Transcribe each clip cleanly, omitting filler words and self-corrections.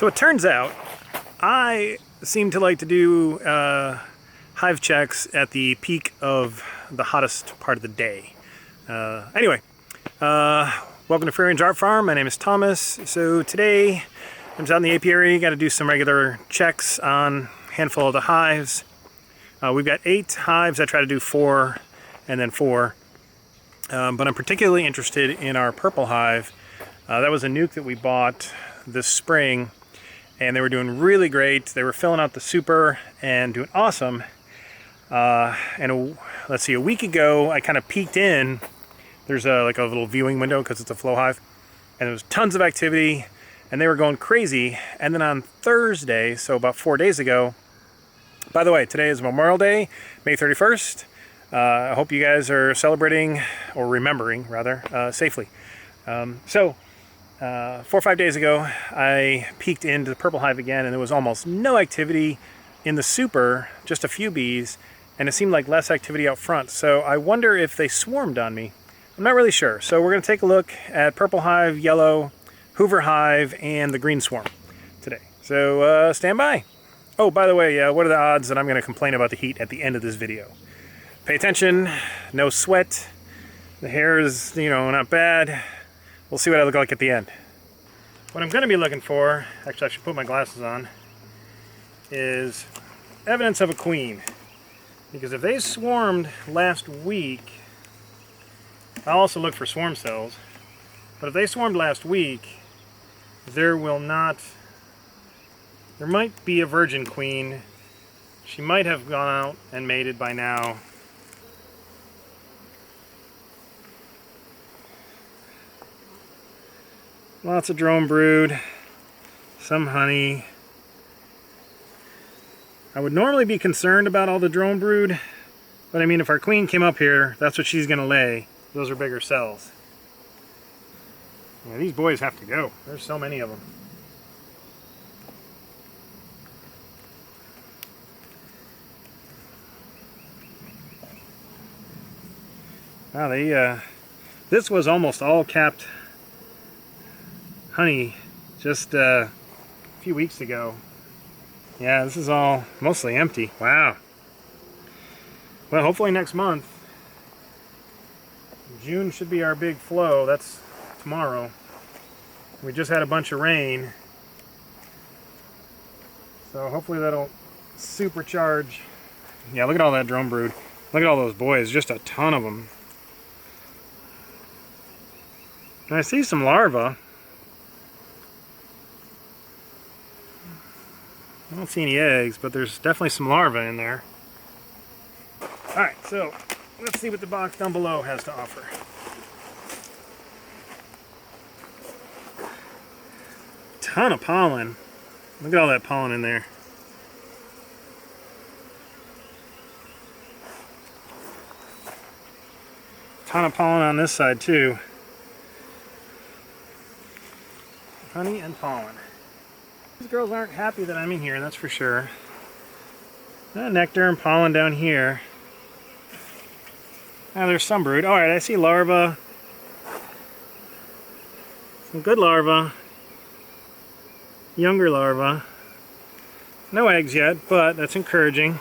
So it turns out I seem to like to do hive checks at the peak of the hottest part of the day. Anyway, welcome to Apiary Art Farm. My name is Thomas. So today I'm out in the apiary. Got to do some regular checks on a handful of the hives. We've got 8 hives. I try to do 4 and then 4. But I'm particularly interested in our purple hive. That was a nuke that we bought this spring, and they were doing really great. They were filling out the super and doing awesome. Let's see, a week ago I kind of peeked in. There's like a little viewing window because it's a flow hive, and there was tons of activity and they were going crazy. And then on Thursday, so about 4 days ago, by the way, today is Memorial Day, May 31st. I hope you guys are celebrating, or remembering rather, safely. 4 or 5 days ago, I peeked into the purple hive again, and there was almost no activity in the super, just a few bees, and it seemed like less activity out front. So I wonder if they swarmed on me. I'm not really sure. So we're going to take a look at purple hive, yellow, Hoover hive, and the green swarm today. So stand by. Oh, by the way, what are the odds that I'm going to complain about the heat at the end of this video? Pay attention, no sweat, the hair is, not bad. We'll see what I look like at the end. What I'm going to be looking for, actually I should put my glasses on, is evidence of a queen. Because if they swarmed last week, I'll also look for swarm cells, but if they swarmed last week, there might be a virgin queen. She might have gone out and mated by now. Lots of drone brood, some honey. I would normally be concerned about all the drone brood, but I mean, if our queen came up here, that's what she's gonna lay. Those are bigger cells. Yeah, these boys have to go. There's so many of them. Wow, this was almost all capped honey just a few weeks ago. Yeah, this is all mostly empty. Wow. Well, hopefully next month. June should be our big flow. That's tomorrow. We just had a bunch of rain, so hopefully that'll supercharge. Yeah, look at all that drone brood. Look at all those boys, just a ton of them. And I see some larvae. I don't see any eggs, but there's definitely some larvae in there. Alright, so let's see what the box down below has to offer. Ton of pollen. Look at all that pollen in there. Ton of pollen on this side too. Honey and pollen. These girls aren't happy that I'm in here, that's for sure. Nectar and pollen down here. Ah, there's some brood. Alright, I see larvae. Some good larvae. Younger larvae. No eggs yet, but that's encouraging.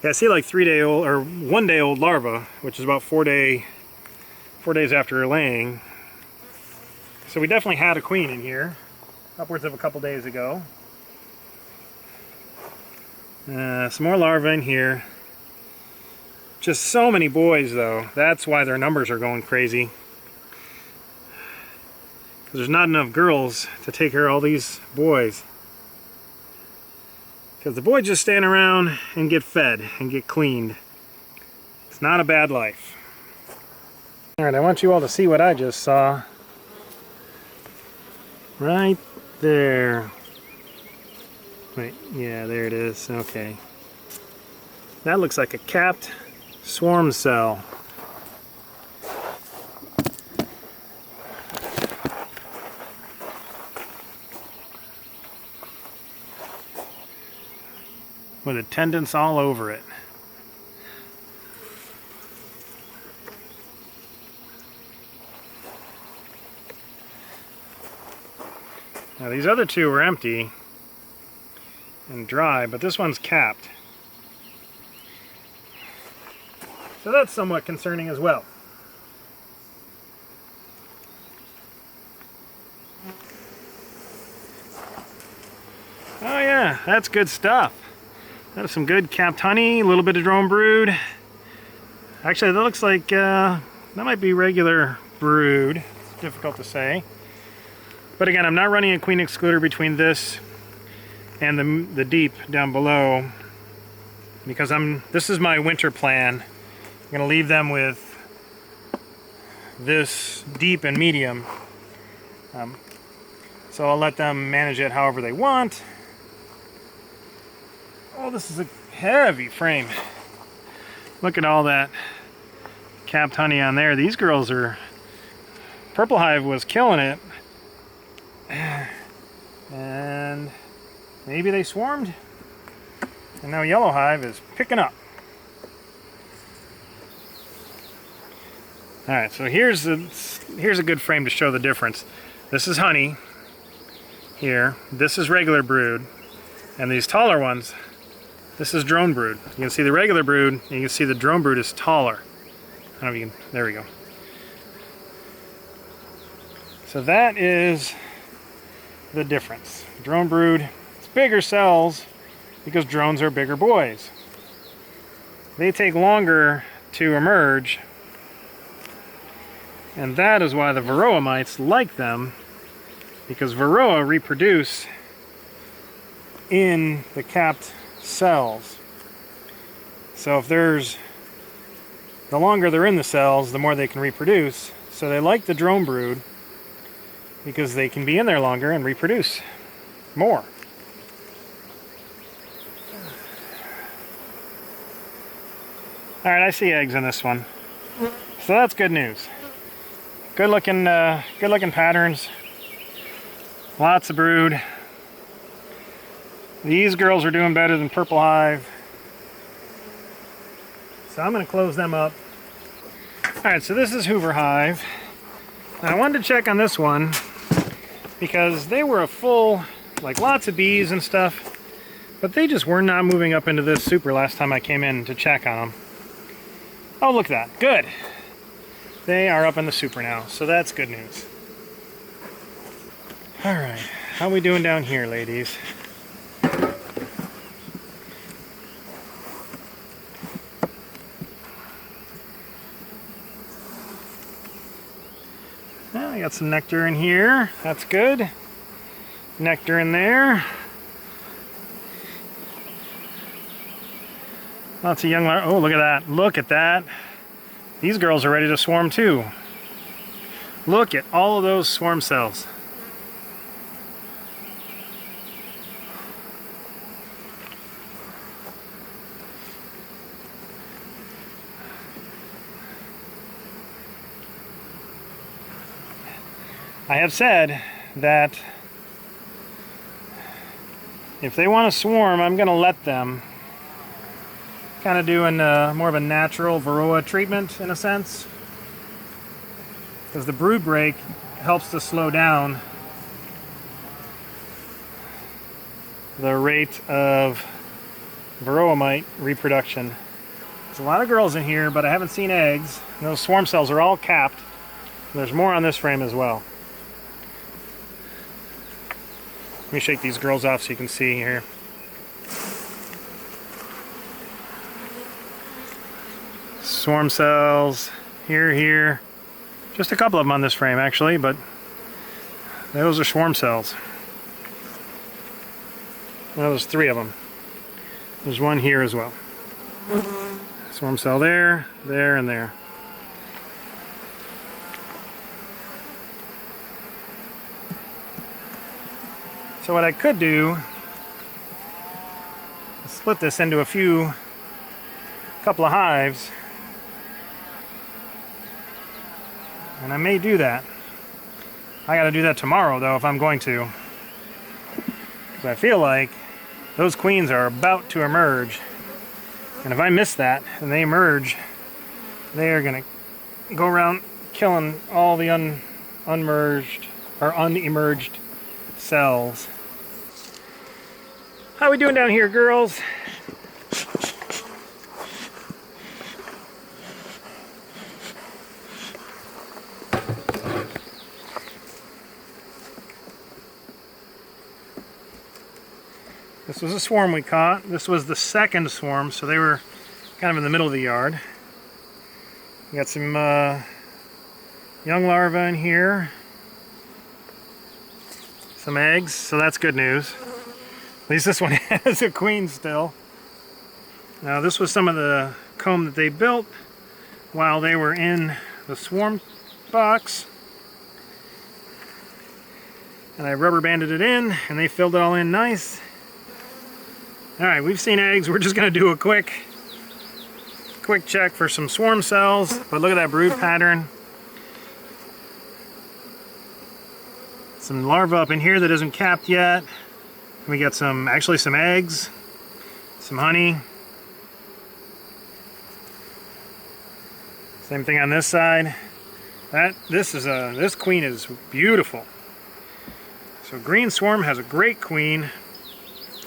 Yeah, I see like 3-day-old or 1-day-old larvae, which is about 4 days after laying. So we definitely had a queen in here, upwards of a couple days ago. Some more larvae in here. Just so many boys though. That's why their numbers are going crazy. Because there's not enough girls to take care of all these boys. Because the boys just stand around and get fed and get cleaned. It's not a bad life. Alright, I want you all to see what I just saw. Right there. Wait, yeah, there it is. Okay. That looks like a capped swarm cell. With attendants all over it. Now these other two are empty and dry, but this one's capped. So that's somewhat concerning as well. Oh yeah, that's good stuff. That is some good capped honey, a little bit of drone brood. Actually, that looks like that might be regular brood. It's difficult to say. But again, I'm not running a queen excluder between this and the deep down below because this is my winter plan. I'm gonna leave them with this deep and medium. So I'll let them manage it however they want. Oh, this is a heavy frame. Look at all that capped honey on there. These girls are... Purple Hive was killing it. And maybe they swarmed. And now Yellow Hive is picking up. Alright, so here's a good frame to show the difference. This is honey here. This is regular brood. And these taller ones, this is drone brood. You can see the regular brood, and you can see the drone brood is taller. I don't know if you can, there we go. So that is the difference. Drone brood, it's bigger cells because drones are bigger boys. They take longer to emerge, and that is why the Varroa mites like them, because Varroa reproduce in the capped cells. So if the longer they're in the cells, the more they can reproduce. So they like the drone brood because they can be in there longer and reproduce more. Alright, I see eggs in this one. So that's good news. Good looking patterns. Lots of brood. These girls are doing better than Purple Hive. So I'm going to close them up. Alright, so this is Hoover Hive. And I wanted to check on this one because they were a full, like lots of bees and stuff, but they just were not moving up into this super last time I came in to check on them. Oh, look at that. Good. They are up in the super now, so that's good news. Alright, how we doing down here, ladies? Well, I got some nectar in here. That's good. Nectar in there. Lots of young larvae. Oh, look at that. Look at that. These girls are ready to swarm too. Look at all of those swarm cells. I have said that if they want to swarm, I'm going to let them. Kind of doing more of a natural Varroa treatment in a sense. Because the brood break helps to slow down the rate of Varroa mite reproduction. There's a lot of girls in here, but I haven't seen eggs. And those swarm cells are all capped. There's more on this frame as well. Let me shake these girls off so you can see here. Swarm cells, here. Just a couple of them on this frame actually, but those are swarm cells. Well, there's 3 of them. There's one here as well. Swarm cell there, there, and there. So what I could do is split this into a couple of hives, and I may do that. I gotta do that tomorrow though if I'm going to, because I feel like those queens are about to emerge, and if I miss that and they emerge, they are gonna go around killing all the unemerged cells. How we doing down here, girls? This was a swarm we caught. This was the second swarm, so they were kind of in the middle of the yard. We got some young larvae in here. Some eggs, so that's good news. At least this one has a queen still. Now this was some of the comb that they built while they were in the swarm box. And I rubber banded it in and they filled it all in nice. Alright, we've seen eggs. We're just going to do a quick check for some swarm cells. But look at that brood pattern. Some larvae up in here that isn't capped yet. We got actually some eggs, some honey. Same thing on this side. This queen is beautiful. So green swarm has a great queen.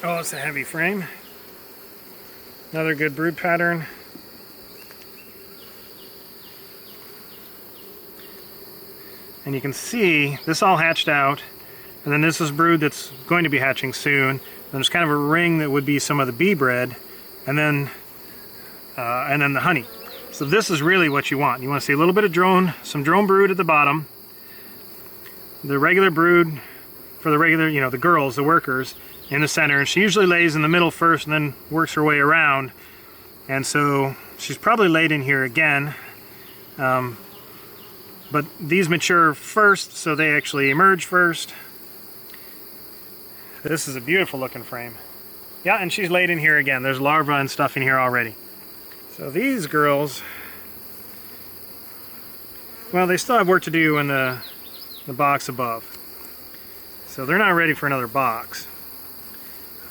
Oh, it's a heavy frame. Another good brood pattern. And you can see this all hatched out. And then this is brood that's going to be hatching soon. And there's kind of a ring that would be some of the bee bread. And then the honey. So this is really what you want. You want to see a little bit of some drone brood at the bottom. The regular brood for the regular, the girls, the workers, in the center. She usually lays in the middle first and then works her way around. And so she's probably laid in here again. But these mature first, so they actually emerge first. This is a beautiful looking frame. Yeah, and she's laid in here again. There's larvae and stuff in here already. So these girls, well, they still have work to do in the box above. So they're not ready for another box.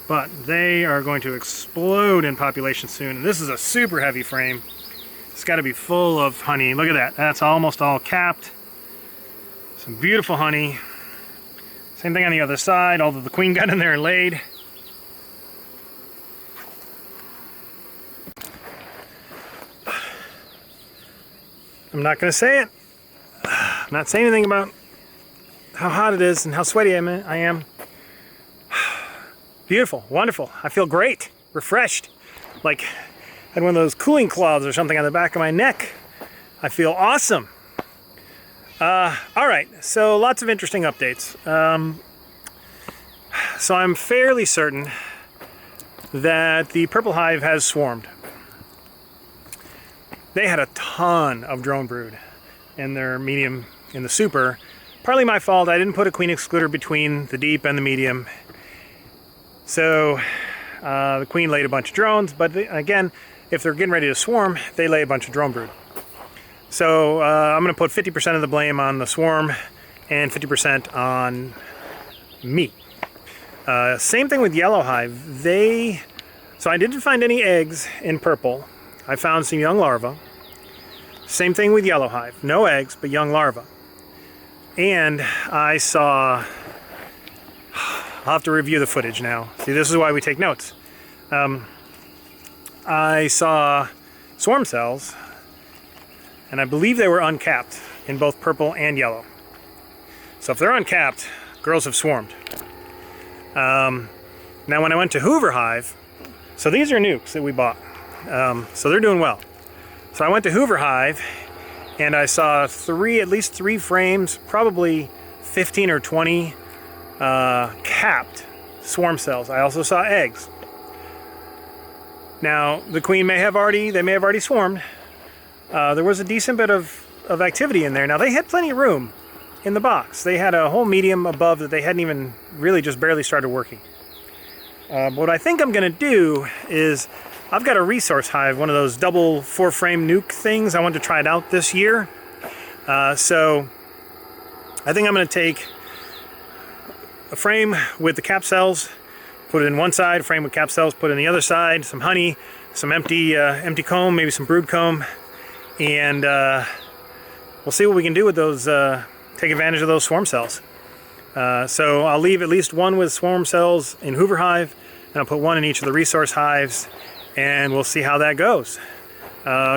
But they are going to explode in population soon. And this is a super heavy frame. It's got to be full of honey. Look at that. That's almost all capped. Some beautiful honey. Same thing on the other side, although the queen got in there and laid. I'm not going to say it. I'm not saying anything about how hot it is and how sweaty I am. Beautiful, wonderful. I feel great, refreshed. Like I had one of those cooling cloths or something on the back of my neck. I feel awesome. All right, so lots of interesting updates. So I'm fairly certain that the purple hive has swarmed. They had a ton of drone brood in their medium, in the super. Partly my fault, I didn't put a queen excluder between the deep and the medium. So the queen laid a bunch of drones, but again, if they're getting ready to swarm, they lay a bunch of drone brood. So I'm going to put 50% of the blame on the swarm and 50% on me. Same thing with yellow hive. So I didn't find any eggs in purple. I found some young larvae. Same thing with yellow hive. No eggs, but young larvae. And I saw... I'll have to review the footage now. See, this is why we take notes. I saw swarm cells, and I believe they were uncapped in both purple and yellow. So if they're uncapped, girls have swarmed. Now when I went to Hoover hive, so these are nukes that we bought. So they're doing well. So I went to Hoover hive, and I saw at least three frames, probably 15 or 20 capped swarm cells. I also saw eggs. Now the queen may have already swarmed. There was a decent bit of activity in there. Now they had plenty of room in the box. They had a whole medium above that they hadn't even really just barely started working. What I think I'm going to do is I've got a resource hive, one of those double 4-frame nuke things. I want to try it out this year. So I think I'm going to take a frame with the cap cells, put it in one side, a frame with cap cells, put it in the other side, some honey, some empty comb, maybe some brood comb, and we'll see what we can do with those, take advantage of those swarm cells. So I'll leave at least one with swarm cells in Hoover hive, and I'll put one in each of the resource hives, and we'll see how that goes.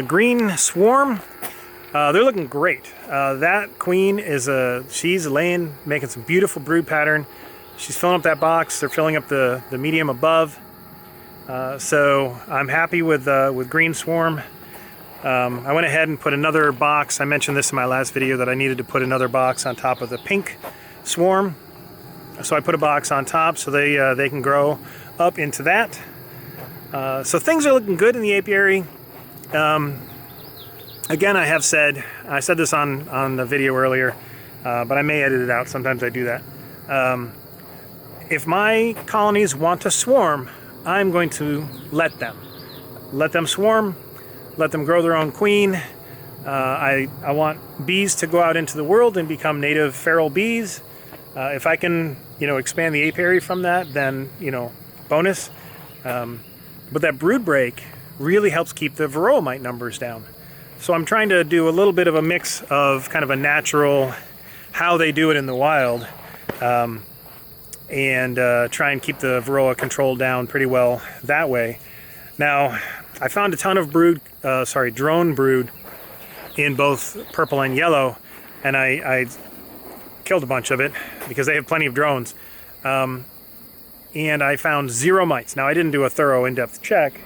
Green swarm, they're looking great. That queen is she's making some beautiful brood pattern. She's filling up that box. They're filling up the medium above. So I'm happy with green swarm. I went ahead and put another box. I mentioned this in my last video that I needed to put another box on top of the pink swarm. So I put a box on top so they can grow up into that. So things are looking good in the apiary. Again, I said this on the video earlier, but I may edit it out. Sometimes I do that. If my colonies want to swarm, I'm going to let them swarm, let them grow their own queen. I want bees to go out into the world and become native feral bees. If I can, expand the apiary from that, then, bonus. But that brood break really helps keep the varroa mite numbers down. So I'm trying to do a little bit of a mix of kind of a natural, how they do it in the wild, and try and keep the varroa control down pretty well that way. Now, I found a ton of drone brood in both purple and yellow, and I killed a bunch of it because they have plenty of drones. And I found 0 mites. Now, I didn't do a thorough in-depth check,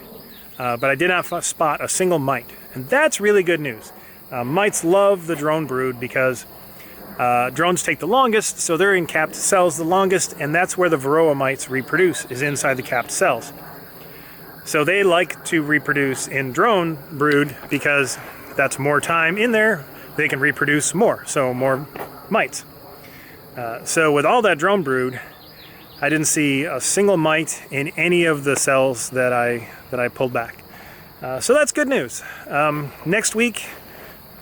but I did not spot a single mite. And that's really good news. Mites love the drone brood because drones take the longest, so they're in capped cells the longest, and that's where the varroa mites reproduce, is inside the capped cells. So they like to reproduce in drone brood because that's more time in there, they can reproduce more, so more mites. So with all that drone brood, I didn't see a single mite in any of the cells that I pulled back. So that's good news. Next week,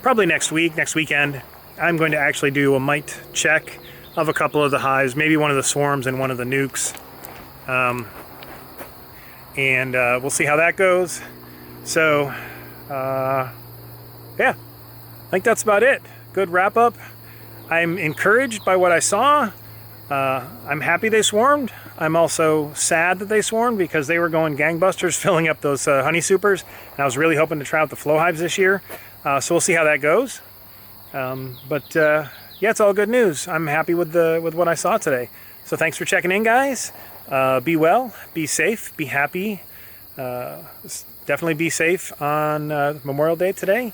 probably next weekend, I'm going to actually do a mite check of a couple of the hives, maybe one of the swarms and one of the nukes. And we'll see how that goes. So, yeah, I think that's about it. Good wrap up. I'm encouraged by what I saw. I'm happy they swarmed. I'm also sad that they swarmed because they were going gangbusters filling up those honey supers, and I was really hoping to try out the flow hives this year. So we'll see how that goes. But yeah, it's all good news. I'm happy with what I saw today. So thanks for checking in, guys. Be well, be safe, be happy. Definitely be safe on Memorial Day today.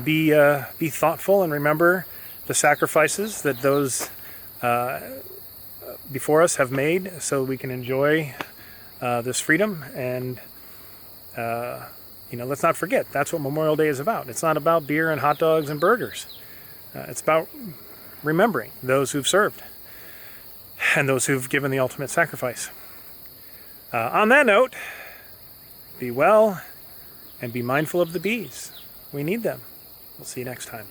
Be thoughtful and remember the sacrifices that those before us have made so we can enjoy this freedom. And let's not forget, that's what Memorial Day is about. It's not about beer and hot dogs and burgers. It's about remembering those who've served and those who've given the ultimate sacrifice. On that note, be well and be mindful of the bees. We need them. We'll see you next time.